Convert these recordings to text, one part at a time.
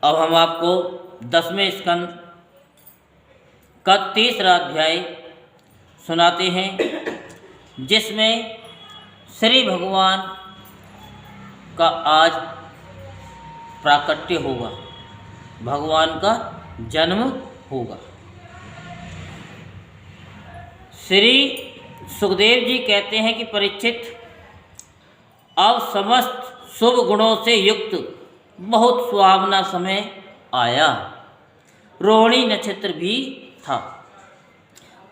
अब हम आपको 10वें स्कंद का 3रा अध्याय सुनाते हैं, जिसमें श्री भगवान का आज प्राकट्य होगा, भगवान का जन्म होगा। श्री सुखदेव जी कहते हैं कि परीक्षित, अब समस्त शुभ गुणों से युक्त बहुत सुहावना समय आया। रोहिणी नक्षत्र भी था।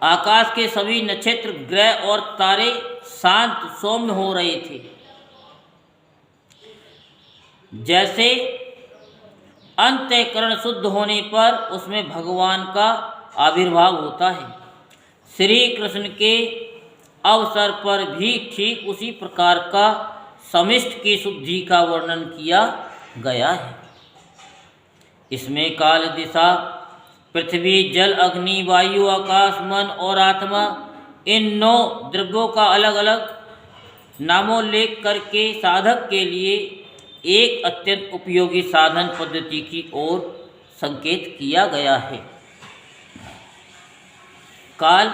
आकाश के सभी नक्षत्र, ग्रह और तारे शांत सौम्य हो रहे थे। जैसे अंतःकरण शुद्ध होने पर उसमें भगवान का आविर्भाव होता है, श्री कृष्ण के अवसर पर भी ठीक उसी प्रकार का समिष्ट की शुद्धि का वर्णन किया गया है। इसमें काल, दिशा, पृथ्वी, जल, अग्नि, वायु, आकाश, मन और आत्मा, इन 9 द्रव्यों का अलग अलग नामोल्लेख करके साधक के लिए एक अत्यंत उपयोगी साधन पद्धति की ओर संकेत किया गया है। काल,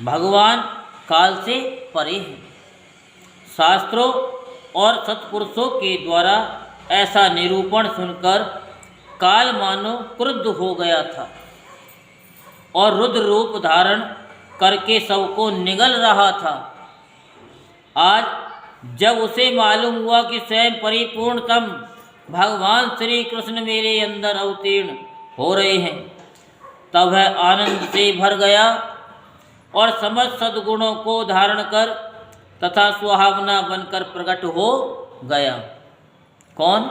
भगवान काल से परे है। शास्त्रों और सत्पुरुषों के द्वारा ऐसा निरूपण सुनकर काल मानो क्रुद्ध हो गया था और रुद्र रूप धारण करके सबको निगल रहा था। आज जब उसे मालूम हुआ कि स्वयं परिपूर्णतम भगवान श्री कृष्ण मेरे अंदर अवतीर्ण हो रहे हैं, तब वह आनंद से भर गया और समस्त सद्गुणों को धारण कर तथा सुहावना बनकर प्रकट हो गया। कौन?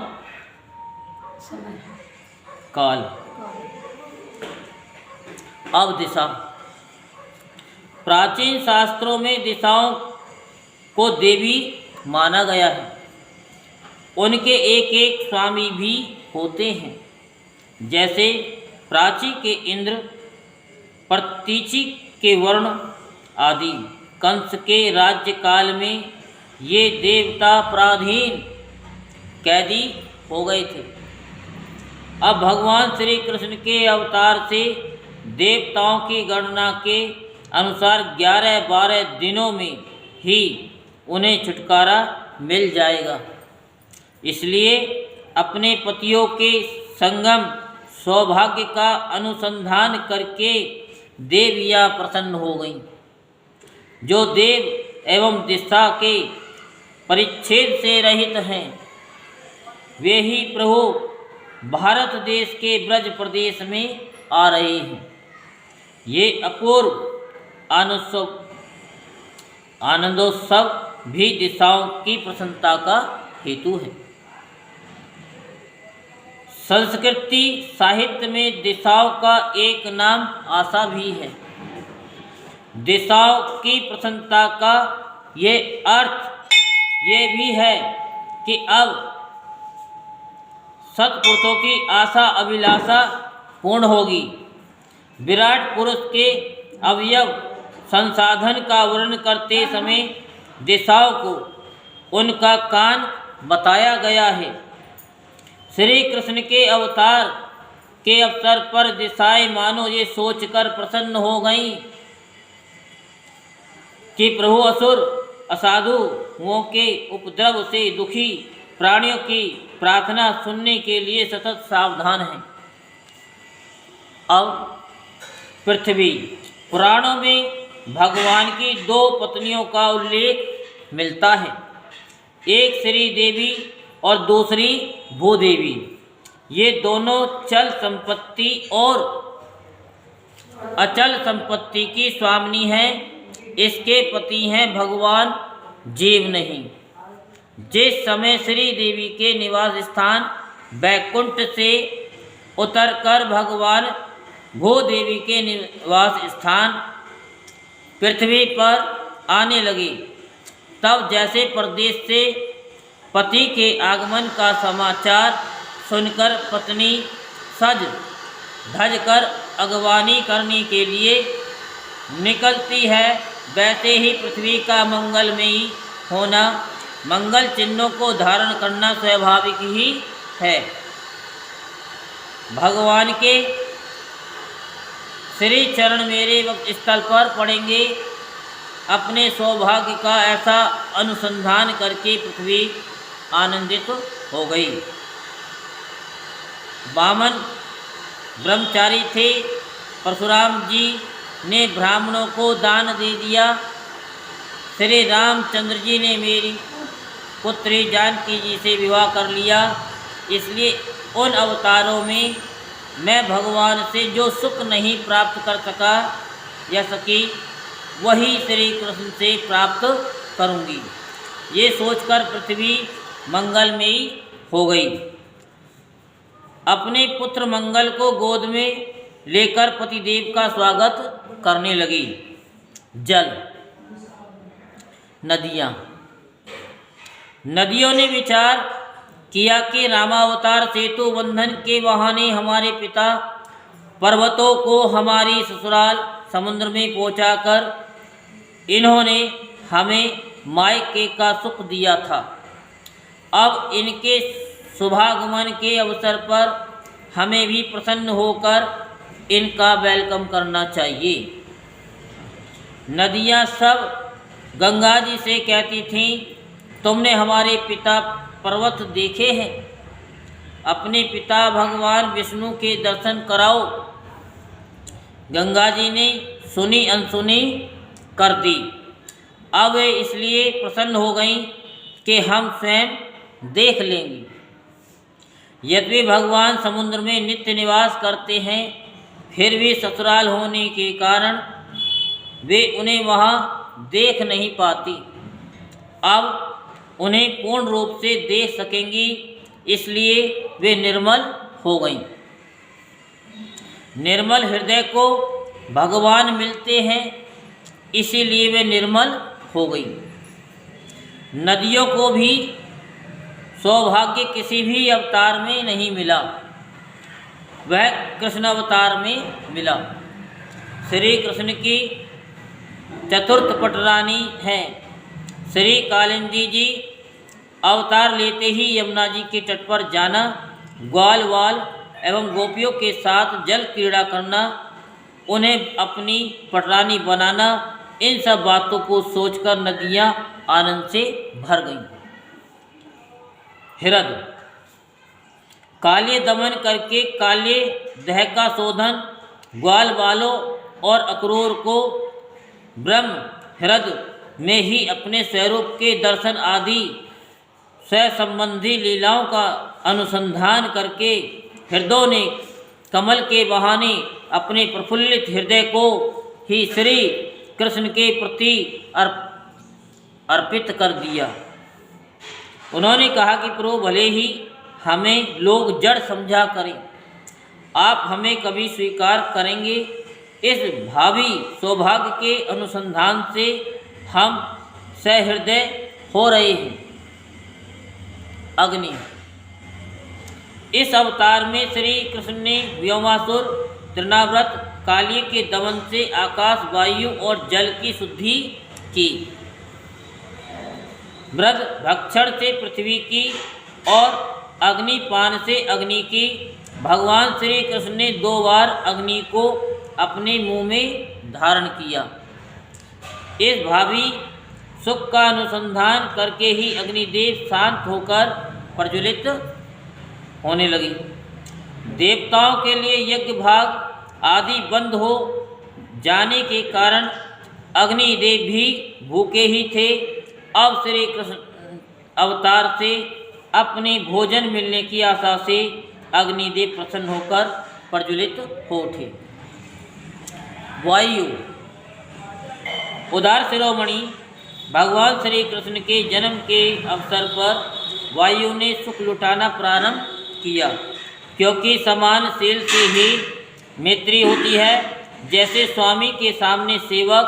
काल। अब दिशा। प्राचीन शास्त्रों में दिशाओं को देवी माना गया है। उनके एक एक स्वामी भी होते हैं, जैसे प्राची के इंद्र, प्रतीचि के वरुण आदि। कंस के राज्य काल में ये देवता पराधीन कैदी हो गए थे। अब भगवान श्री कृष्ण के अवतार से देवताओं की गणना के अनुसार 11-12 दिनों में ही उन्हें छुटकारा मिल जाएगा। इसलिए अपने पतियों के संगम सौभाग्य का अनुसंधान करके देवियाँ प्रसन्न हो गईं। जो देव एवं दिशा के परिच्छेद से रहित हैं, वे ही प्रभु भारत देश के ब्रज प्रदेश में आ रहे हैं। ये अपूर्व आनंदोत्सव भी दिशाओं की प्रसन्नता का हेतु है। संस्कृति साहित्य में दिशाओं का एक नाम आशा भी है। दिशाओं की प्रसन्नता का ये अर्थ ये भी है कि अब सत्पुरुषों की आशा अभिलाषा पूर्ण होगी। विराट पुरुष के अवयव संसाधन का वर्णन करते समय दिशाओं को उनका कान बताया गया है। श्री कृष्ण के अवतार के अवसर पर दिशाएं मानो ये सोचकर प्रसन्न हो गईं कि प्रभु असुर असाधुओं के उपद्रव से दुखी प्राणियों की प्रार्थना सुनने के लिए सतत सावधान हैं। अब पृथ्वी। पुराणों में भगवान की 2 पत्नियों का उल्लेख मिलता है, एक श्री देवी और दूसरी भूदेवी। ये दोनों चल संपत्ति और अचल संपत्ति की स्वामिनी हैं। इसके पति हैं भगवान जीव नहीं। जिस समय श्री देवी के निवास स्थान वैकुंठ से उतरकर भगवान भूदेवी के निवास स्थान पृथ्वी पर आने लगे, तब जैसे परदेश से पति के आगमन का समाचार सुनकर पत्नी सज धज कर अगवानी करने के लिए निकलती है, वैसे ही पृथ्वी का मंगलमयी होना, मंगल चिन्हों को धारण करना स्वाभाविक ही है। भगवान के श्री चरण मेरे वक्त स्थल पर पड़ेंगे। अपने सौभाग्य का ऐसा अनुसंधान करके पृथ्वी आनंदित हो गई। वामन ब्रह्मचारी थे। परशुराम जी ने ब्राह्मणों को दान दे दिया। श्री रामचंद्र जी ने मेरी पुत्री जानकी जी से विवाह कर लिया। इसलिए उन अवतारों में मैं भगवान से जो सुख नहीं प्राप्त कर सका या सकी, वही श्री कृष्ण से प्राप्त करूँगी। ये सोचकर पृथ्वी मंगलमयी हो गई। अपने पुत्र मंगल को गोद में लेकर पतिदेव का स्वागत करने लगी। जल, नदियाँ। नदियों ने विचार किया कि रामावतार सेतु बंधन के बहाने हमारे पिता पर्वतों को हमारी ससुराल समुद्र में पहुंचाकर इन्होंने हमें मायके का सुख दिया था। अब इनके शुभागमन के अवसर पर हमें भी प्रसन्न होकर इनका वेलकम करना चाहिए। नदियाँ सब गंगा जी से कहती थीं, तुमने हमारे पिता पर्वत देखे हैं, अपने पिता भगवान विष्णु के दर्शन कराओ। गंगा जी ने सुनी अनसुनी कर दी। अब वे इसलिए प्रसन्न हो गईं कि हम स्वयं देख लेंगे। यद्यपि भगवान समुद्र में नित्य निवास करते हैं, फिर भी ससुराल होने के कारण वे उन्हें वहाँ देख नहीं पाती। अब उन्हें पूर्ण रूप से देख सकेंगी, इसलिए वे निर्मल हो गईं। निर्मल हृदय को भगवान मिलते हैं, इसीलिए वे निर्मल हो गई। नदियों को भी सौभाग्य किसी भी अवतार में नहीं मिला, वह कृष्ण अवतार में मिला। श्री कृष्ण की चतुर्थ पटरानी हैं। श्री कालिंदी जी अवतार लेते ही यमुना जी के तट पर जाना, ग्वाल वाल एवं गोपियों के साथ जल क्रीड़ा करना, उन्हें अपनी पटरानी बनाना, इन सब बातों को सोचकर नदियाँ आनंद से भर गईं। हिरद, काले दमन करके काले दह का शोधन, ग्वाल बालों और अक्रूर को ब्रह्म हिरद में ही अपने स्वरूप के दर्शन आदि स्वसंबंधी लीलाओं का अनुसंधान करके हृदयों ने कमल के बहाने अपने प्रफुल्लित हृदय को ही श्री कृष्ण के प्रति अर्पित कर दिया। उन्होंने कहा कि प्रभु, भले ही हमें लोग जड़ समझा करें, आप हमें कभी स्वीकार करेंगे। इस भावी सौभाग्य के अनुसंधान से हम सहृदय हो रहे हैं। अग्नि, इस अवतार में श्री कृष्ण ने व्योमासुर तृणाव्रत काली के दमन से आकाश, वायु और जल की शुद्धि की। मृद भक्षण से पृथ्वी की और अग्निपान से अग्नि की। भगवान श्री कृष्ण ने 2 बार अग्नि को अपने मुंह में धारण किया। इस भावी सुख का अनुसंधान करके ही अग्निदेव शांत होकर प्रज्वलित होने लगी। देवताओं के लिए यज्ञ भाग आदि बंद हो जाने के कारण अग्निदेव भी भूखे ही थे। अब श्री कृष्ण अवतार से अपने भोजन मिलने की आशा से अग्निदेव प्रसन्न होकर प्रज्वलित हो उठे। वायु, उदार शिरोमणि भगवान श्री कृष्ण के जन्म के अवसर पर वायु ने सुख लुटाना प्रारंभ किया, क्योंकि समानशील से ही मैत्री होती है। जैसे स्वामी के सामने सेवक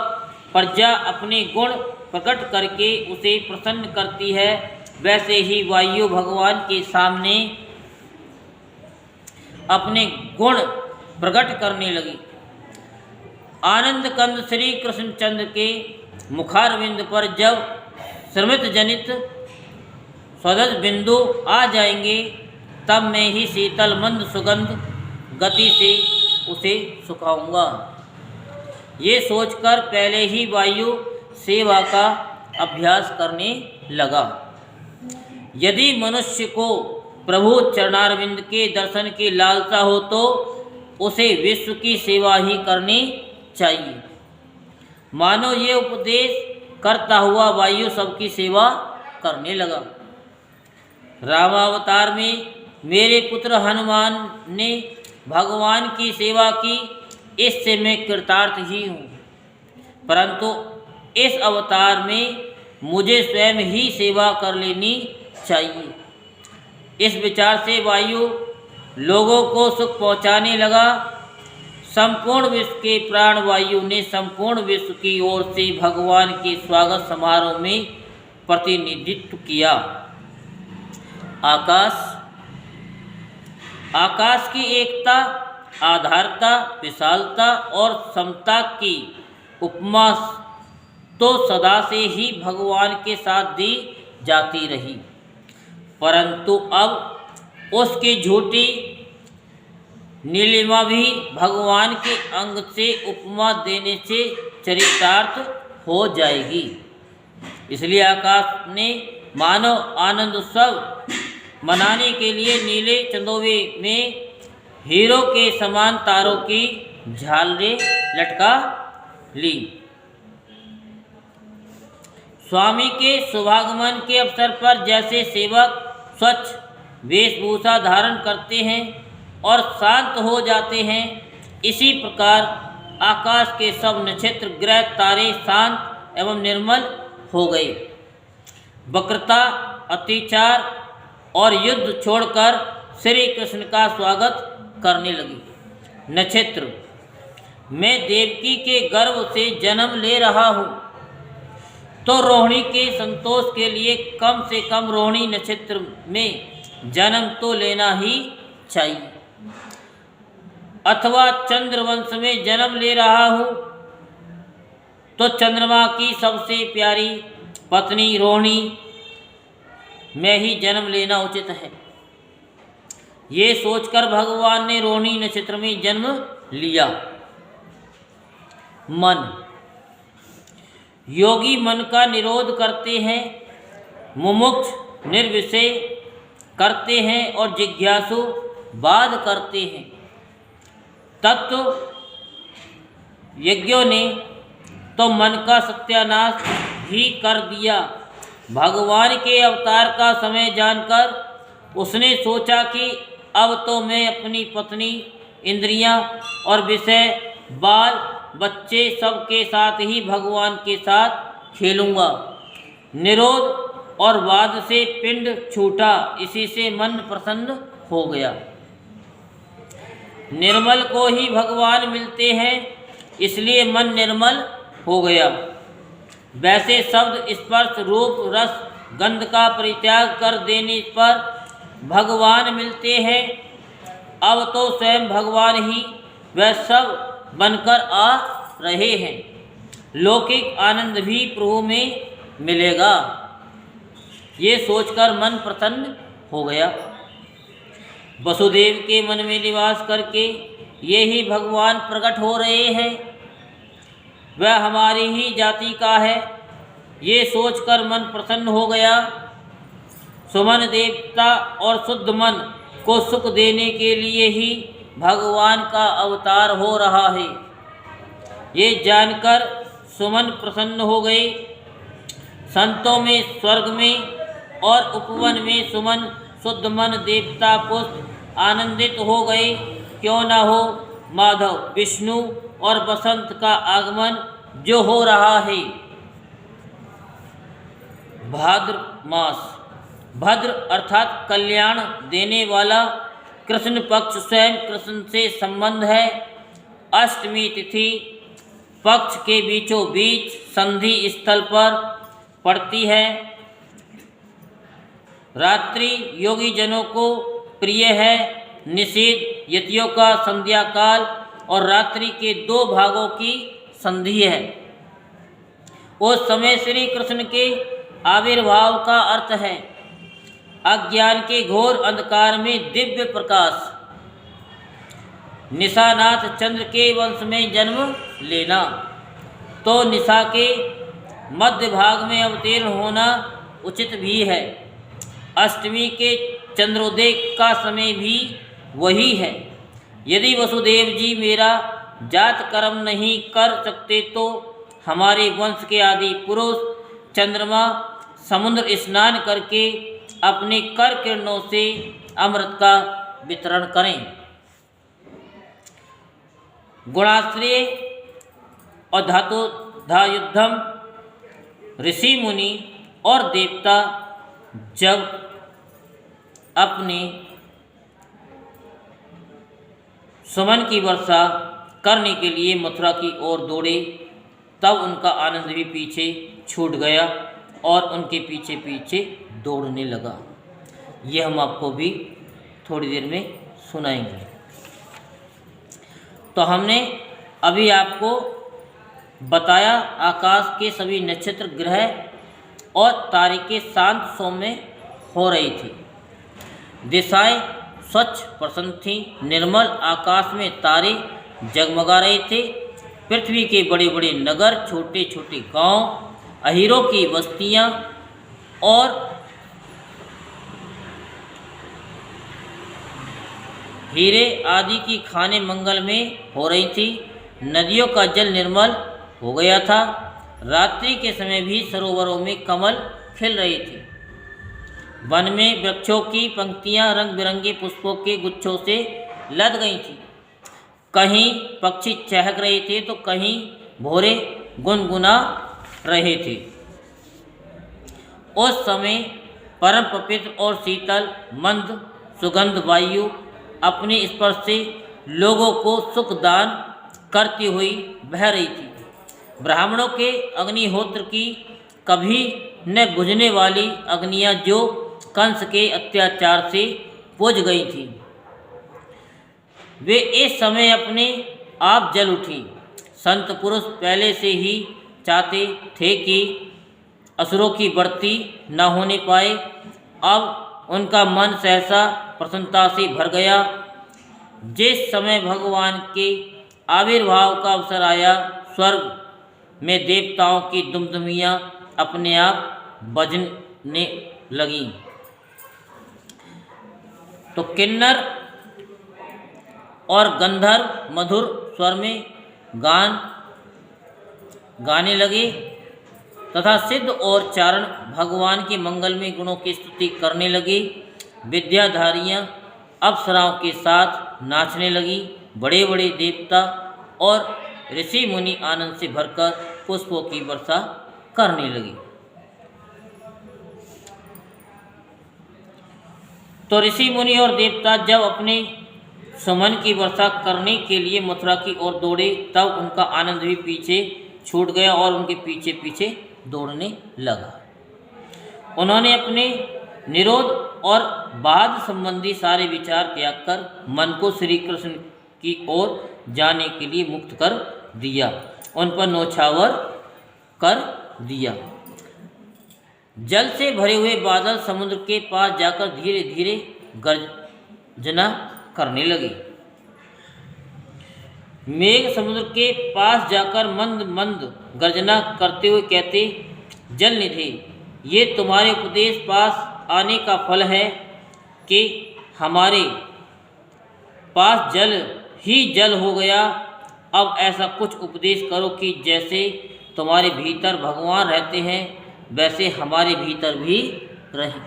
प्रजा अपने गुण प्रकट करके उसे प्रसन्न करती है, वैसे ही वायु भगवान के सामने अपने गुण प्रकट करने लगी। आनंद कंद श्री कृष्णचंद्र के मुखारविंद पर जब श्रमित जनित स्वदज बिंदु आ जाएंगे, तब में ही शीतल मंद सुगंध गति से उसे सुखाऊंगा। ये सोचकर पहले ही वायु सेवा का अभ्यास करने लगा। यदि मनुष्य को प्रभु चरणारविंद के दर्शन की लालसा हो तो उसे विश्व की सेवा ही करनी चाहिए। मानो ये उपदेश करता हुआ वायु सबकी सेवा करने लगा। रामावतार में मेरे पुत्र हनुमान ने भगवान की सेवा की, इससे मैं कृतार्थ ही हूँ, परंतु इस अवतार में मुझे स्वयं ही सेवा कर लेनी चाहिए। इस विचार से वायु लोगों को सुख पहुँचाने लगा। संपूर्ण विश्व के प्राण वायु ने संपूर्ण विश्व की ओर से भगवान के स्वागत समारोह में प्रतिनिधित्व किया। आकाश की एकता, आधारता, विशालता और समता की उपमा तो सदा से ही भगवान के साथ दी जाती रही, परंतु अब उसकी झूठी नीलिमा भी भगवान के अंग से उपमा देने से चरितार्थ हो जाएगी। इसलिए आकाश ने मानव आनंद उत्सव मनाने के लिए नीले चंदोवे में हीरो के समान तारों की झालरें लटका ली। स्वामी के शुभागमन के अवसर पर जैसे सेवक स्वच्छ वेशभूषा धारण करते हैं और शांत हो जाते हैं, इसी प्रकार आकाश के सब नक्षत्र, ग्रह, तारे शांत एवं निर्मल हो गए। वक्रता, अत्याचार और युद्ध छोड़कर श्री कृष्ण का स्वागत करने लगे। नक्षत्र, मैं देवकी के गर्भ से जन्म ले रहा हूँ, तो रोहिणी के संतोष के लिए कम से कम रोहिणी नक्षत्र में जन्म तो लेना ही चाहिए। अथवा चंद्रवंश में जन्म ले रहा हूँ, तो चंद्रमा की सबसे प्यारी पत्नी रोहिणी में ही जन्म लेना उचित है। ये सोचकर भगवान ने रोहिणी नक्षत्र में जन्म लिया। मन, योगी मन का निरोध करते हैं, मुमुक्ष निर्विषय करते हैं और जिज्ञासु बाध करते हैं। तत्व यज्ञों ने तो मन का सत्यानाश ही कर दिया। भगवान के अवतार का समय जानकर उसने सोचा कि अब तो मैं अपनी पत्नी, इंद्रियां और विषय, बाल बच्चे सबके साथ ही भगवान के साथ खेलूँगा। निरोध और वाद से पिंड छूटा, इसी से मन प्रसन्न हो गया। निर्मल को ही भगवान मिलते हैं, इसलिए मन निर्मल हो गया। वैसे शब्द, स्पर्श, रूप, रस, गंध का परित्याग कर देने पर भगवान मिलते हैं। अब तो स्वयं भगवान ही वह सब बनकर आ रहे हैं। लौकिक आनंद भी प्रभु में मिलेगा। ये सोचकर मन प्रसन्न हो गया। वसुदेव के मन में निवास करके ये ही भगवान प्रकट हो रहे हैं, वह हमारी ही जाति का है। ये सोचकर मन प्रसन्न हो गया। सुमन देवता और शुद्ध मन को सुख देने के लिए ही भगवान का अवतार हो रहा है। ये जानकर सुमन प्रसन्न हो गए। संतों में स्वर्ग में और उपवन में सुमन, शुद्ध मन, देवता, पुष्प आनंदित हो गए। क्यों न हो माधव, विष्णु और बसंत का आगमन जो हो रहा है। भाद्र मास, भद्र अर्थात कल्याण देने वाला कृष्ण पक्ष स्वयं कृष्ण से संबंध है। अष्टमी तिथि पक्ष के बीचों बीच संधि स्थल पर पड़ती है। रात्रि योगी जनों को प्रिय है। निषेध यतियों का संध्या काल और रात्रि के दो भागों की संधि है। उस समय श्री कृष्ण के आविर्भाव का अर्थ है अज्ञान के घोर अंधकार में दिव्य प्रकाश। निशानाथ चंद्र के वंश में जन्म लेना, तो निशा के मध्य भाग में अवतीर्ण होना उचित भी है। अष्टमी के चंद्रोदय का समय भी वही है। यदि वसुदेव जी मेरा जात कर्म नहीं कर सकते तो हमारे वंश के आदि पुरुष चंद्रमा समुद्र स्नान करके अपने कर किरणों से अमृत का वितरण करें। गुणाश्रय और धातुधायुद्धम ऋषि मुनि और देवता जब अपने सुमन की वर्षा करने के लिए मथुरा की ओर दौड़े, तब उनका आनंद भी पीछे छूट गया और उनके पीछे पीछे दौड़ने लगा। यह हम आपको भी थोड़ी देर में सुनाएंगे। तो हमने अभी आपको बताया आकाश के सभी नक्षत्र, ग्रह और तारे के शांत सौम्य हो रही थी। दिशाएं स्वच्छ प्रसन्न थीं। निर्मल आकाश में तारे जगमगा रहे थे। पृथ्वी के बड़े बड़े नगर, छोटे छोटे गांव, अहीरों की बस्तियां और हीरे आदि की खाने मंगल में हो रही थी। नदियों का जल निर्मल हो गया था। रात्रि के समय भी सरोवरों में कमल खिल रहे थे। वन में वृक्षों की पंक्तियां रंग बिरंगे पुष्पों के गुच्छों से लद गई थी। कहीं पक्षी चहक रहे थे तो कहीं भौरे गुनगुना रहे थे। उस समय परम पवित्र और शीतल मंद सुगंध वायु अपने स्पर्श से लोगों को सुख दान करती हुई बह रही थी। ब्राह्मणों के अग्निहोत्र की कभी न बुझने वाली अग्नियां जो कंस के अत्याचार से बुझ गई थी, वे इस समय अपने आप जल उठी। संत पुरुष पहले से ही चाहते थे कि असुरों की बढ़ती न होने पाए। अब उनका मन सहसा प्रसन्नता से भर गया। जिस समय भगवान के आविर्भाव का अवसर आया, स्वर्ग में देवताओं की दुमदुमियाँ अपने आप बजने लगीं। तो किन्नर और गंधर्व मधुर स्वर में गाने लगे तथा सिद्ध और चारण भगवान के मंगल में गुणों की स्तुति करने लगे। विद्याधारियाँ अप्सराओं के साथ नाचने लगी। बड़े बड़े देवता और ऋषि मुनि आनंद से भरकर पुष्पों की वर्षा करने लगी। तो ऋषि मुनि और देवता जब अपने सुमन की वर्षा करने के लिए मथुरा की ओर दौड़े, तब उनका आनंद भी पीछे छूट गया और उनके पीछे पीछे दौड़ने लगा। उन्होंने अपने निरोध और बाध संबंधी सारे विचार त्याग कर मन को श्री कृष्ण की ओर जाने के लिए मुक्त कर दिया, उन पर नौछावर कर दिया। जल से भरे हुए बादल समुद्र के पास जाकर धीरे धीरे गर्जना करने लगे। मेघ समुद्र के पास जाकर मंद मंद गर्जना करते हुए कहते, जल निधि, ये तुम्हारे उपदेश पास आने का फल है कि हमारे पास जल ही जल हो गया। अब ऐसा कुछ उपदेश करो कि जैसे तुम्हारे भीतर भगवान रहते हैं वैसे हमारे भीतर भी रहे।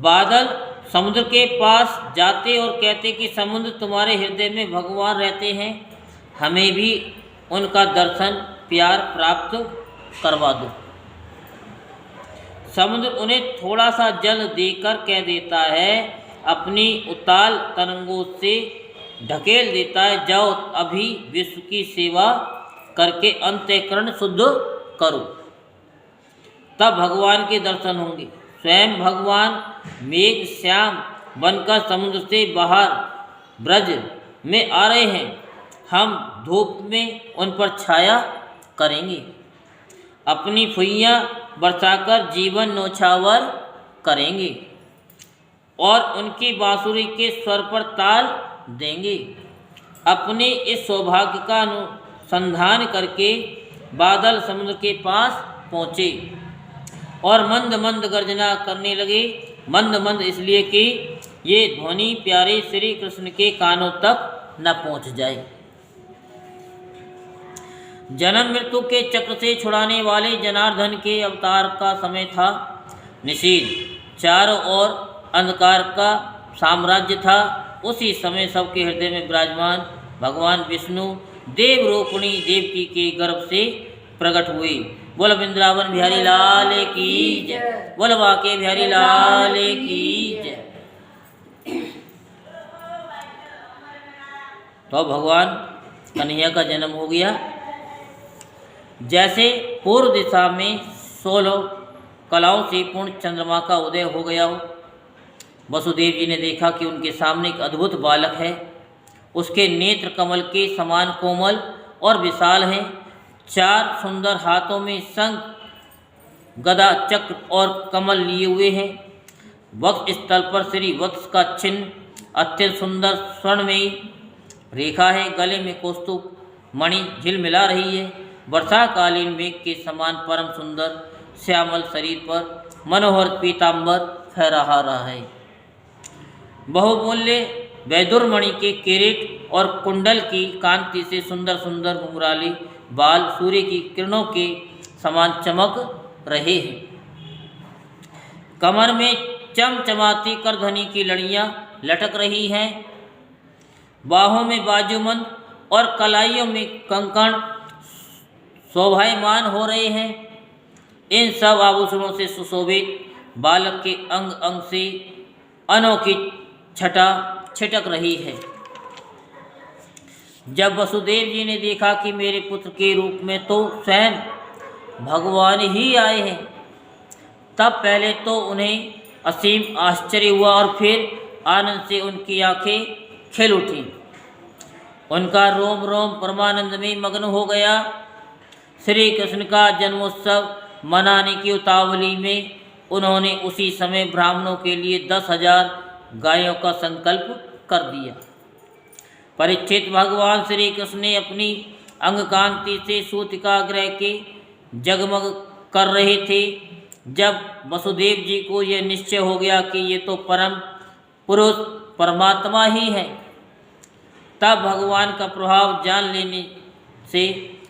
बादल समुद्र के पास जाते और कहते कि समुद्र तुम्हारे हृदय में भगवान रहते हैं, हमें भी उनका दर्शन प्यार प्राप्त करवा दो। समुद्र उन्हें थोड़ा सा जल देकर कह देता है, अपनी उताल तरंगों से ढकेल देता है, जाओ अभी विश्व की सेवा करके अंतःकरण शुद्ध करो, तब भगवान के दर्शन होंगे। स्वयं भगवान मेघ श्याम बनकर समुद्र से बाहर ब्रज में आ रहे हैं। हम धूप में उन पर छाया करेंगे, अपनी फुइयाँ बरसाकर जीवन नौछावर करेंगे और उनकी बांसुरी के स्वर पर ताल देंगे। अपने इस सौभाग्य का अनुसंधान करके बादल समुद्र के पास पहुँचे और मंद मंद गर्जना करने लगे। मंद मंद इसलिए कि ये ध्वनि प्यारे श्री कृष्ण के कानों तक न पहुँच जाए। जन्म मृत्यु के चक्र से छुड़ाने वाले जनार्दन के अवतार का समय था। निषीध चारों ओर अंधकार का साम्राज्य था। उसी समय सबके हृदय में विराजमान भगवान विष्णु देव रूपिणी देवकी के गर्भ से प्रकट हुए। बोल वृंदावन बिहारी लाल की जय, बोल बाके बिहारी लाल की जय। तो भगवान कन्हैया का जन्म हो गया। जैसे पूर्व दिशा में 16 कलाओं से पूर्ण चंद्रमा का उदय हो गया हो। वसुदेव जी ने देखा कि उनके सामने एक अद्भुत बालक है। उसके नेत्र कमल के समान कोमल और विशाल हैं। 4 सुंदर हाथों में शंख, गदा, चक्र और कमल लिए हुए हैं। वक्ष स्थल पर श्री वत्स का चिन्ह, अत्यंत सुंदर स्वर्णमयी रेखा है। गले में कौस्तुभ मणि झिलमिला रही है। वर्षाकालीन मेघ के समान परम सुंदर श्यामल शरीर पर मनोहर पीतांबर फहरा रहा है। बहुमूल्य वैदुरमणि के किरीट और कुंडल की कांति से सुंदर सुंदर घुंघराले बाल सूर्य की किरणों के समान चमक रहे हैं। कमर में चमचमाती करधनी की लड़ियां लटक रही हैं। बाहों में बाजूबंद और कलाइयों में कंकण शोभायमान हो रहे हैं। इन सब आभूषणों से सुशोभित बालक के अंग अंग से अनोखी छटा छिटक रही है। जब वसुदेव जी ने देखा कि मेरे पुत्र के रूप में तो स्वयं भगवान ही आए हैं, तब पहले तो उन्हें असीम आश्चर्य हुआ और फिर आनंद से उनकी आंखें खिल उठी। उनका रोम रोम परमानंद में मग्न हो गया। श्री कृष्ण का जन्मोत्सव मनाने की उतावली में उन्होंने उसी समय ब्राह्मणों के लिए 10,000 गायों का संकल्प कर दिया। परीक्षित भगवान श्री कृष्ण ने अपनी अंग कांति से सूतिकाग्रह के जगमग कर रहे थे। जब वसुदेव जी को यह निश्चय हो गया कि ये तो परम पुरुष परमात्मा ही है, तब भगवान का प्रभाव जान लेने से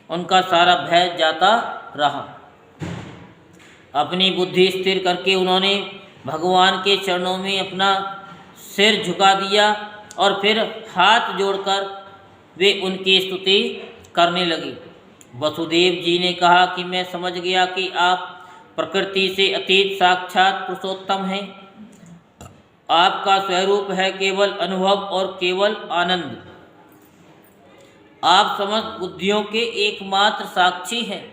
उनका सारा भय जाता रहा। अपनी बुद्धि स्थिर करके उन्होंने भगवान के चरणों में अपना सिर झुका दिया और फिर हाथ जोड़कर वे उनकी स्तुति करने लगे। वसुदेव जी ने कहा कि मैं समझ गया कि आप प्रकृति से अतीत साक्षात पुरुषोत्तम हैं। आपका स्वरूप है केवल अनुभव और केवल आनंद। आप समस्त बुद्धियों के एकमात्र साक्षी हैं।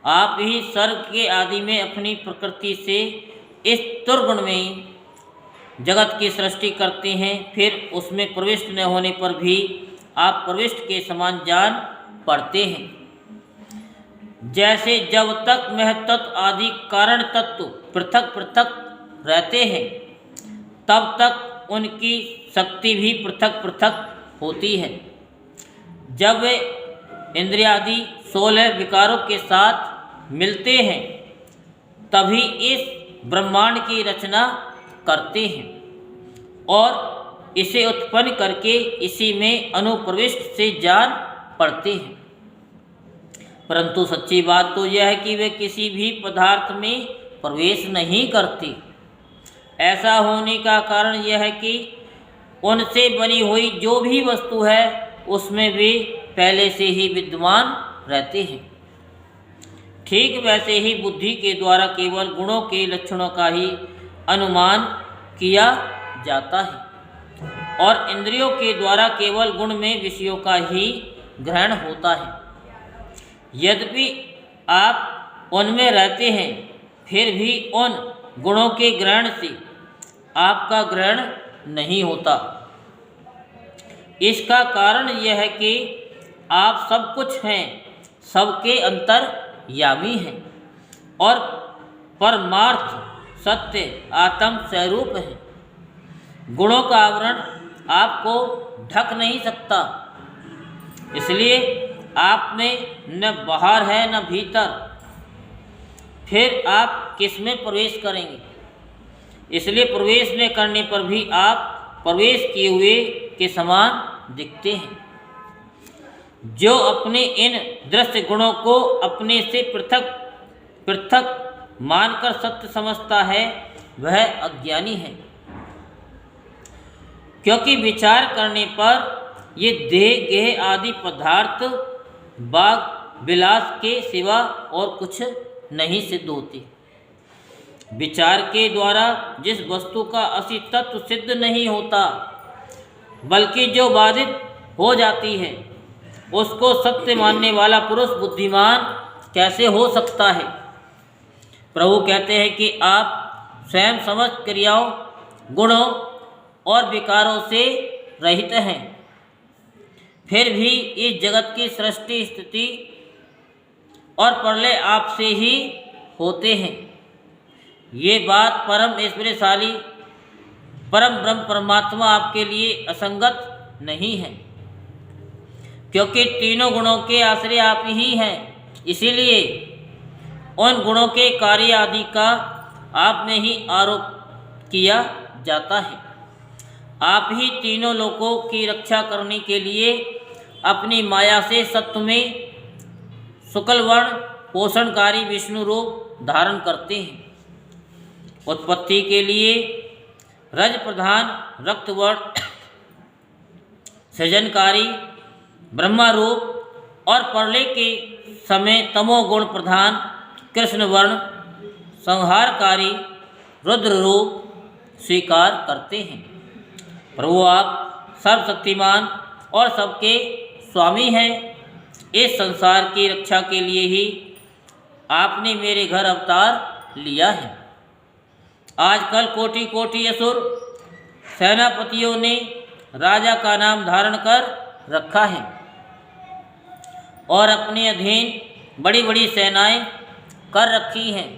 आप ही सर्ग के आदि में अपनी प्रकृति से इस दुर्गुण में जगत की सृष्टि करते हैं। फिर उसमें प्रविष्ट न होने पर भी आप प्रविष्ट के समान जान पड़ते हैं। जैसे जब तक महत्त्व आदि कारण तत्व पृथक पृथक रहते हैं, तब तक उनकी शक्ति भी पृथक पृथक होती है। जब वे इंद्रियादि 16 विकारों के साथ मिलते हैं, तभी इस ब्रह्मांड की रचना करते हैं और इसे उत्पन्न करके इसी में अनुप्रविष्ट से जान पड़ते हैं। परंतु सच्ची बात तो यह है कि वे किसी भी पदार्थ में प्रवेश नहीं करते। ऐसा होने का कारण यह है कि उनसे बनी हुई जो भी वस्तु है उसमें वे पहले से ही विद्यमान रहते हैं। ठीक वैसे ही बुद्धि के द्वारा केवल गुणों के लक्षणों का ही अनुमान किया जाता है और इंद्रियों के द्वारा केवल गुण में विषयों का ही ग्रहण होता है। यद्यपि आप उनमें रहते हैं, फिर भी उन गुणों के ग्रहण से आपका ग्रहण नहीं होता। इसका कारण यह है कि आप सब कुछ हैं, सबके अंतर्यामी हैं और परमार्थ सत्य आत्म स्वरूप है। गुणों का आवरण आपको ढक नहीं सकता। इसलिए आप में न बाहर है न भीतर, फिर आप किस में प्रवेश करेंगे? इसलिए प्रवेश न करने पर भी आप प्रवेश किए हुए के समान दिखते हैं। जो अपने इन दृश्य गुणों को अपने से पृथक पृथक मानकर सत्य समझता है, वह अज्ञानी है। क्योंकि विचार करने पर ये देह गेह आदि पदार्थ बाग विलास के सिवा और कुछ नहीं सिद्ध होते। विचार के द्वारा जिस वस्तु का असली तत्व सिद्ध नहीं होता, बल्कि जो बाधित हो जाती है, उसको सत्य मानने वाला पुरुष बुद्धिमान कैसे हो सकता है? प्रभु कहते हैं कि आप स्वयं समस्त क्रियाओं, गुणों और विकारों से रहित हैं, फिर भी इस जगत की सृष्टि स्थिति और प्रलय आपसे ही होते हैं। ये बात परम ऐश्वर्यशाली परम ब्रह्म परमात्मा आपके लिए असंगत नहीं है, क्योंकि तीनों गुणों के आश्रय आप ही हैं। इसीलिए उन गुणों के कार्य आदि का आप में ही आरोप किया जाता है। आप ही तीनों लोकों की रक्षा करने के लिए अपनी माया से सत्व में शुक्ल वर्ण पोषणकारी विष्णु रूप धारण करते हैं। उत्पत्ति के लिए रज प्रधान रक्त वर्ण सृजनकारी ब्रह्मा रूप और प्रलय के समय तमोगुण प्रधान कृष्ण वर्ण संहारकारी रुद्र रूप स्वीकार करते हैं। प्रभु आप सर्वशक्तिमान और सबके स्वामी हैं। इस संसार की रक्षा के लिए ही आपने मेरे घर अवतार लिया है। आजकल कोटि कोटि असुर सेनापतियों ने राजा का नाम धारण कर रखा है और अपने अधीन बड़ी बड़ी सेनाएं कर रखी हैं।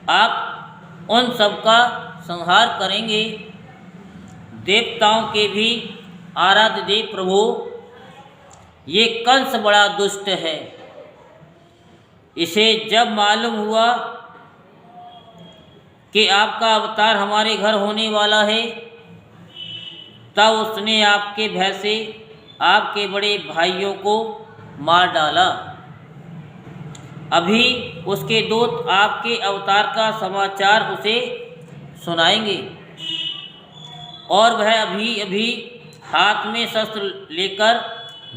आप उन सब का संहार करेंगे। देवताओं के भी आराध्य देव प्रभु, ये कंस बड़ा दुष्ट है। इसे जब मालूम हुआ कि आपका अवतार हमारे घर होने वाला है, तब उसने आपके भय से आपके बड़े भाइयों को मार डाला। अभी उसके दूत आपके अवतार का समाचार उसे सुनाएंगे और वह अभी अभी हाथ में शस्त्र लेकर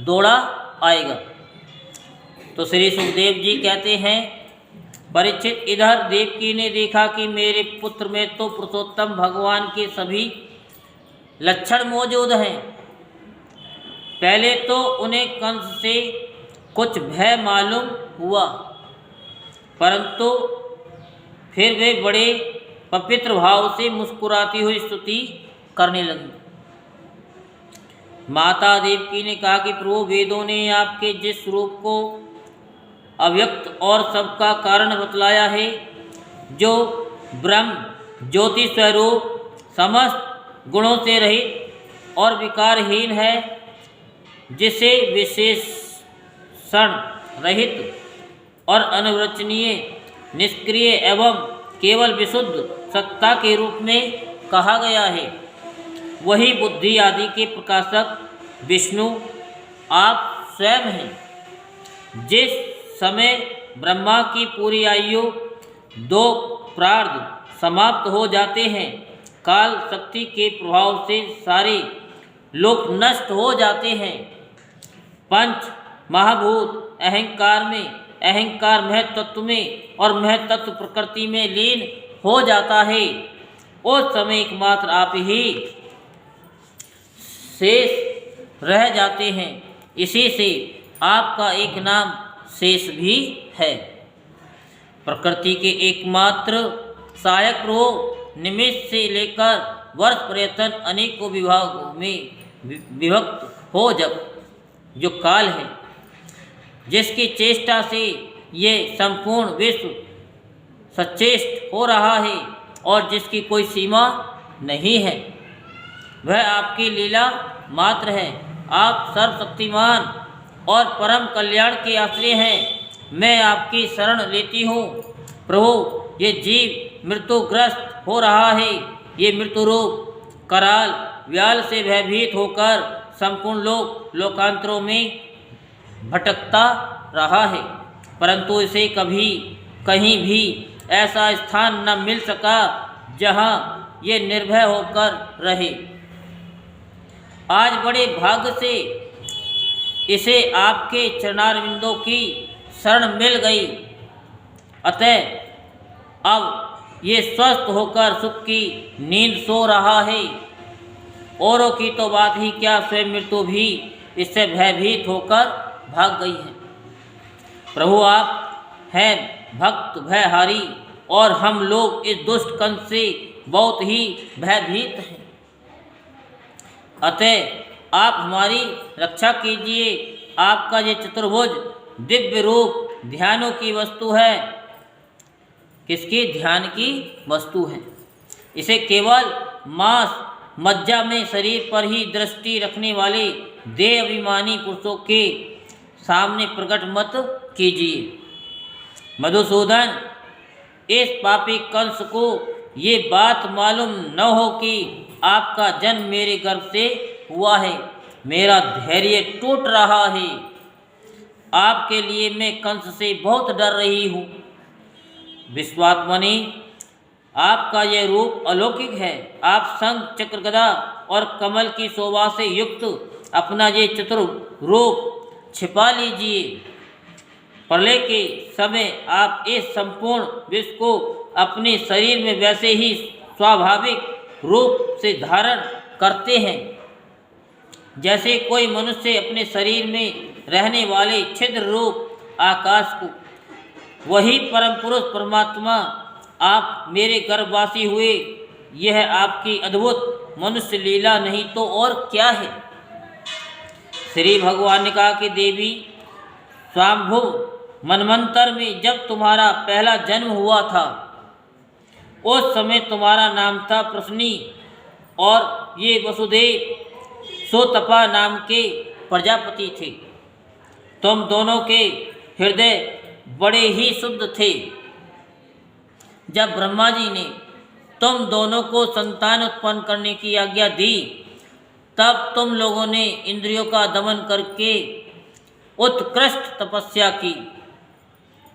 दौड़ा आएगा। तो श्री सुखदेव जी कहते हैं, परीक्षित, इधर देवकी ने देखा कि मेरे पुत्र में तो पुरुषोत्तम भगवान के सभी लक्षण मौजूद हैं। पहले तो उन्हें कंस से कुछ भय मालूम हुआ, परंतु फिर वे बड़े पवित्र भाव से मुस्कुराती हुई स्तुति करने लगी। माता देवकी ने कहा कि प्रभु, वेदों ने आपके जिस रूप को अव्यक्त और सबका कारण बतलाया है, जो ब्रह्म ज्योति स्वरूप समस्त गुणों से रहित और विकारहीन है, जिसे विशेषण रहित और अनवरचनीय, निष्क्रिय एवं केवल विशुद्ध सत्ता के रूप में कहा गया है, वही बुद्धि आदि के प्रकाशक विष्णु आप स्वयं हैं। जिस समय ब्रह्मा की पूरी आयु 2 प्रार्ध समाप्त हो जाते हैं, काल शक्ति के प्रभाव से सारे लोक नष्ट हो जाते हैं। पंच महाभूत अहंकार में, अहंकार महतत्व में और महतत्व प्रकृति में लीन हो जाता है। उस समय एकमात्र आप ही शेष रह जाते हैं। इसी से आपका एक नाम शेष भी है। प्रकृति के एकमात्र सहायक प्रभु निमित्त से लेकर वर्ष पर्यटन अनेकों विभागों में विभक्त हो जो काल है, जिसकी चेष्टा से ये संपूर्ण विश्व सचेष्ट हो रहा है और जिसकी कोई सीमा नहीं है। वह आपकी लीला मात्र है। आप सर्वशक्तिमान और परम कल्याण के आश्रय हैं। मैं आपकी शरण लेती हूँ। प्रभु, ये जीव मृत्युग्रस्त हो रहा है। ये मृत्यु रूप कराल व्याल से भयभीत होकर संपूर्ण लोकांतरों में भटकता रहा है, परंतु इसे कभी कहीं भी ऐसा स्थान न मिल सका जहाँ ये निर्भय होकर रहे। आज बड़े भाग्य से इसे आपके चरणारविंदों की शरण मिल गई। अतः अब ये स्वस्थ होकर सुख की नींद सो रहा है। औरों की तो बात ही क्या, स्वयं मृत्यु भी इससे भयभीत होकर भाग गई है। प्रभु, आप हैं भक्त भयहारी और हम लोग इस दुष्ट कंस से बहुत ही भयभीत हैं। अतः आप हमारी रक्षा कीजिए। आपका ये चतुर्भुज दिव्य रूप ध्यानों की वस्तु है। किसकी? ध्यान की वस्तु है। इसे केवल मांस मज्जा में शरीर पर ही दृष्टि रखने वाले देह अभिमानी पुरुषों के सामने प्रकट मत कीजिए। मधुसूदन, इस पापी कंस को ये बात मालूम न हो कि आपका जन्म मेरे गर्भ से हुआ है। मेरा धैर्य टूट रहा है। आपके लिए मैं कंस से बहुत डर रही हूँ। विश्वात्मनि, आपका यह रूप अलौकिक है। आप शंख चक्र गदा और कमल की शोभा से युक्त अपना ये चतुर रूप छिपा लीजिए। प्रलय के समय आप इस संपूर्ण विश्व को अपने शरीर में वैसे ही स्वाभाविक रूप से धारण करते हैं जैसे कोई मनुष्य अपने शरीर में रहने वाले छिद्र रूप आकाश को। वही परम पुरुष परमात्मा आप मेरे गर्भवासी हुए। यह आपकी अद्भुत मनुष्य लीला नहीं तो और क्या है। श्री भगवान ने कहा कि देवी, स्वाम्भुव मनमंतर में जब तुम्हारा पहला जन्म हुआ था, उस समय तुम्हारा नाम था प्रश्नी और ये वसुदेव सोतपा नाम के प्रजापति थे। तुम दोनों के हृदय बड़े ही शुद्ध थे। जब ब्रह्मा जी ने तुम दोनों को संतान उत्पन्न करने की आज्ञा दी, तब तुम लोगों ने इंद्रियों का दमन करके उत्कृष्ट तपस्या की।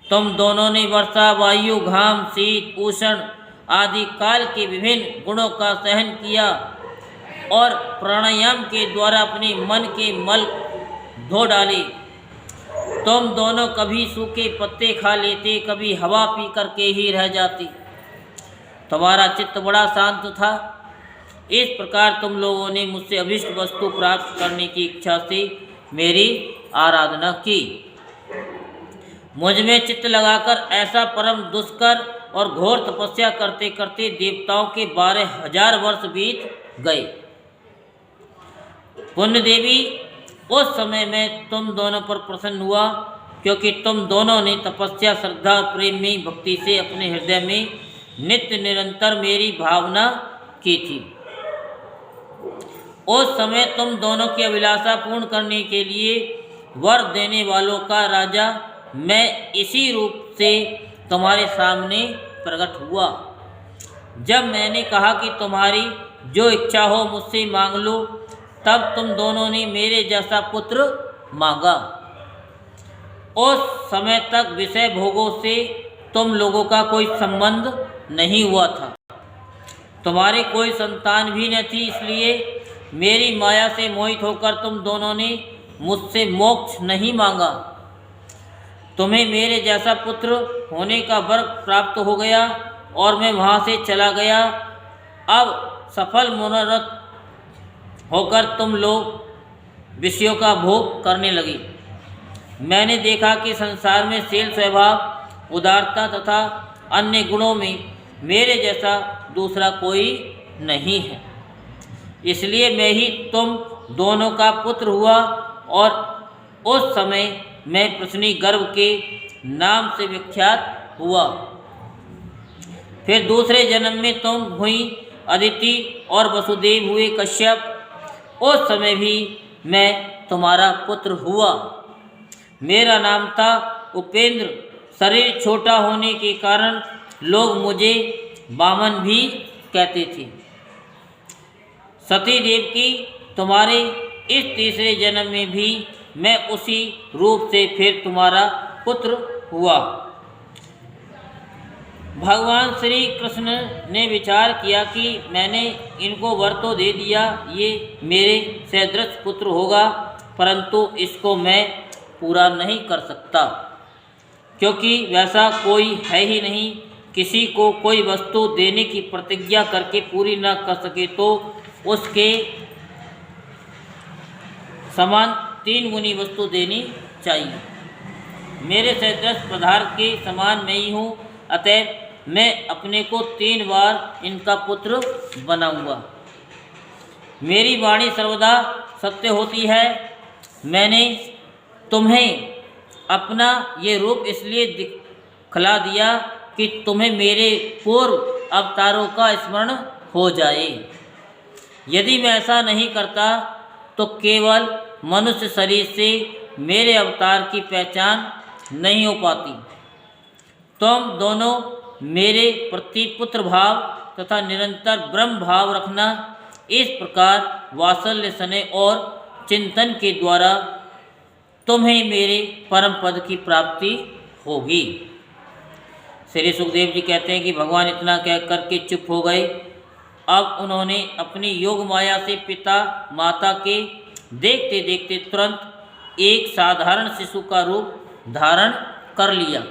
तुम दोनों ने वर्षा, वायु, घाम, शीत, उष्ण आदि काल के विभिन्न गुणों का सहन किया और प्राणायाम के द्वारा अपने मन के मल धो डाले। तुम दोनों कभी सूखे पत्ते खा लेते, कभी हवा पी करके ही रह जाते। तुम्हारा चित्त बड़ा शांत था। इस प्रकार तुम लोगों ने मुझसे अभिष्ट वस्तु प्राप्त करने की इच्छा से मेरी आराधना की। मुझ में चित्त लगाकर ऐसा परम दुष्कर और घोर तपस्या करते करते देवताओं के 12,000 वर्ष बीत गए। पुण्य देवी, उस समय मैं तुम दोनों पर प्रसन्न हुआ, क्योंकि तुम दोनों ने तपस्या, श्रद्धा और प्रेम में भक्ति से अपने हृदय में नित्य निरंतर मेरी भावना की थी। उस समय तुम दोनों की अभिलाषा पूर्ण करने के लिए वर देने वालों का राजा मैं इसी रूप से तुम्हारे सामने प्रकट हुआ। जब मैंने कहा कि तुम्हारी जो इच्छा हो मुझसे मांग लो, तब तुम दोनों ने मेरे जैसा पुत्र मांगा। उस समय तक विषय भोगों से तुम लोगों का कोई संबंध नहीं हुआ था। तुम्हारे कोई संतान भी न थी, इसलिए मेरी माया से मोहित होकर तुम दोनों ने मुझसे मोक्ष नहीं मांगा। तुम्हें मेरे जैसा पुत्र होने का वर प्राप्त हो गया और मैं वहाँ से चला गया। अब सफल मनोरथ होकर तुम लोग विषयों का भोग करने लगे। मैंने देखा कि संसार में शील, स्वभाव, उदारता तथा अन्य गुणों में मेरे जैसा दूसरा कोई नहीं है। इसलिए मैं ही तुम दोनों का पुत्र हुआ और उस समय मैं प्रश्नी गर्भ के नाम से विख्यात हुआ। फिर दूसरे जन्म में तुम हुई अदिति और वसुदेव हुए कश्यप, उस समय भी मैं तुम्हारा पुत्र हुआ। मेरा नाम था उपेंद्र। शरीर छोटा होने के कारण लोग मुझे वामन भी कहते थे। सती देव की तुम्हारे इस तीसरे जन्म में भी मैं उसी रूप से फिर तुम्हारा पुत्र हुआ। भगवान श्री कृष्ण ने विचार किया कि मैंने इनको वर तो दे दिया, ये मेरे सदृश पुत्र होगा, परंतु इसको मैं पूरा नहीं कर सकता, क्योंकि वैसा कोई है ही नहीं। किसी को कोई वस्तु देने की प्रतिज्ञा करके पूरी न कर सके तो उसके समान 3 गुनी वस्तु देनी चाहिए। मेरे सदृश पदार्थ के समान मैं ही हूँ, अतएव मैं अपने को 3 बार इनका पुत्र बनाऊंगा। मेरी वाणी सर्वदा सत्य होती है। मैंने तुम्हें अपना ये रूप इसलिए दिखला दिया कि तुम्हें मेरे पूर्व अवतारों का स्मरण हो जाए। यदि मैं ऐसा नहीं करता तो केवल मनुष्य शरीर से मेरे अवतार की पहचान नहीं हो पाती। तुम दोनों मेरे प्रति पुत्र भाव तथा निरंतर ब्रह्म भाव रखना। इस प्रकार वात्सल्य स्नेह और चिंतन के द्वारा तुम्हें मेरे परम पद की प्राप्ति होगी। श्री सुखदेव जी कहते हैं कि भगवान इतना कह करके चुप हो गए। अब उन्होंने अपनी योग माया से पिता माता के देखते देखते तुरंत एक साधारण शिशु का रूप धारण कर लिया।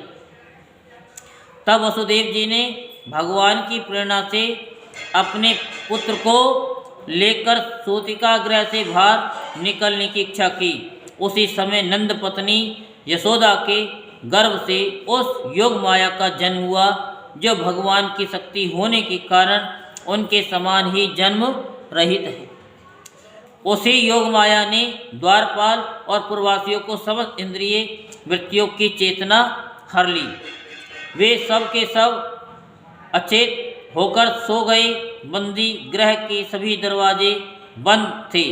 तब वसुदेव जी ने भगवान की प्रेरणा से अपने पुत्र को लेकर सूतिका गृह से बाहर निकलने की इच्छा की। उसी समय नंद पत्नी यशोदा के गर्भ से उस योग माया का जन्म हुआ, जो भगवान की शक्ति होने के कारण उनके समान ही जन्म रहित है। उसी योग माया ने द्वारपाल और पूर्ववासियों को समस्त इंद्रिय वृत्तियों की चेतना हर ली। वे सब के सब अचेत होकर सो गए। बंदी गृह के सभी दरवाजे बंद थे।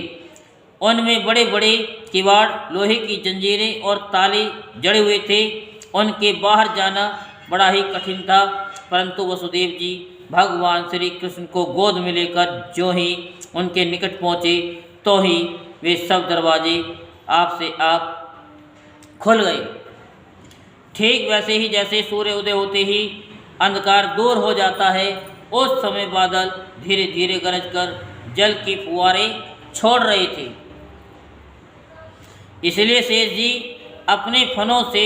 उनमें बड़े बड़े किवाड़, लोहे की जंजीरें और ताले जड़े हुए थे। उनके बाहर जाना बड़ा ही कठिन था, परंतु वसुदेव जी भगवान श्री कृष्ण को गोद में लेकर जो ही उनके निकट पहुँचे तो ही वे सब दरवाजे आप से आप खुल गए। ठीक वैसे ही जैसे सूर्य उदय होते ही अंधकार दूर हो जाता है, उस समय बादल धीरे धीरे गरजकर जल की फुहारें छोड़ रहे थे। इसलिए शेष जी अपने फनों से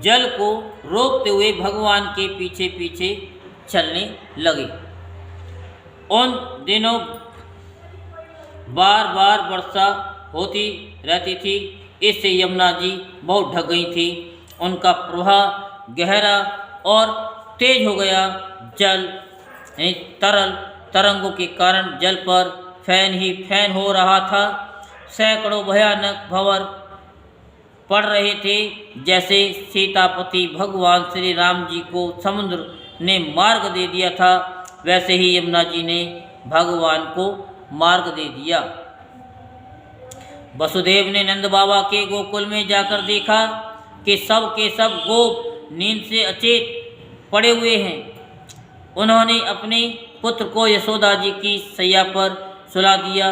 जल को रोकते हुए भगवान के पीछे पीछे चलने लगे। उन दिनों बार बार वर्षा होती रहती थी, इससे यमुना जी बहुत ढक गई थी। उनका प्रवाह गहरा और तेज हो गया। जल तरल तरंगों के कारण जल पर फैन ही फैन हो रहा था। सैकड़ों भयानक भंवर पड़ रहे थे। जैसे सीतापति भगवान श्री राम जी को समुद्र ने मार्ग दे दिया था, वैसे ही यमुना जी ने भगवान को मार्ग दे दिया। वसुदेव ने नंद बाबा के गोकुल में जाकर देखा कि सब के सब गोप नींद से अचेत पड़े हुए हैं। उन्होंने अपने पुत्र को यशोदा जी की सैया पर सुला दिया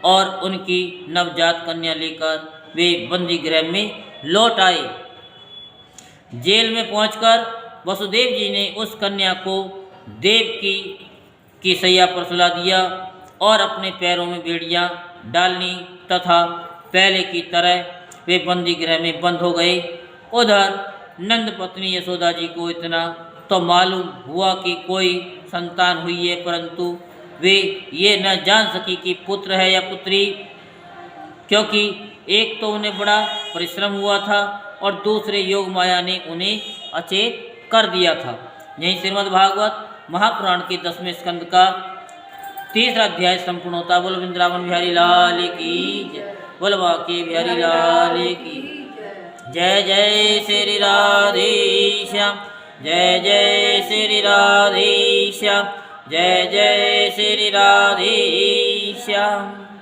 और उनकी नवजात कन्या लेकर वे बंदी गृह में लौट आए। जेल में पहुंचकर वसुदेव जी ने उस कन्या को देव की सैया पर सुला दिया और अपने पैरों में बेड़ियां डालनी तथा पहले की तरह वे बंदी गृह में बंद हो गए। उधर नंद पत्नी यशोदा जी को इतना तो मालूम हुआ कि कोई संतान हुई है, परंतु वे ये न जान सकी कि पुत्र है या पुत्री, क्योंकि एक तो उन्हें बड़ा परिश्रम हुआ था और दूसरे योग माया ने उन्हें अचेत कर दिया था। यही श्रीमद् भागवत महापुराण के 10वें स्कंद का 3रा अध्याय संपूर्ण होता। बोल वृंदावन बिहारी लाल की जय, बोल बांके बिहारी लाल की जय। जय श्री राधे श्याम, जय जय श्री राधे श्याम, जय जय श्री राधे श्याम।